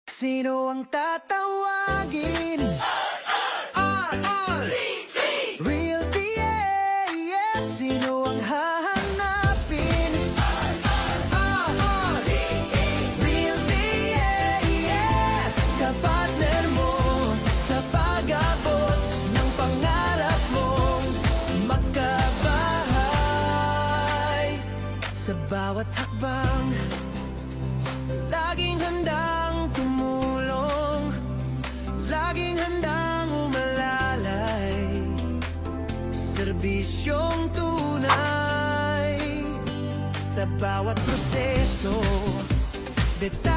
Sino ang tatawagin? Realty, yeah, yeah. Sino ang hahanapin? Realty, yeah, yeah. Kapartner mo sa pag-abot ng pangarap mong magkabahay. Sa bawat hakbang, laging handang tumulong, laging handang umalalay. Serbisyong tunay sa bawat proseso, detalye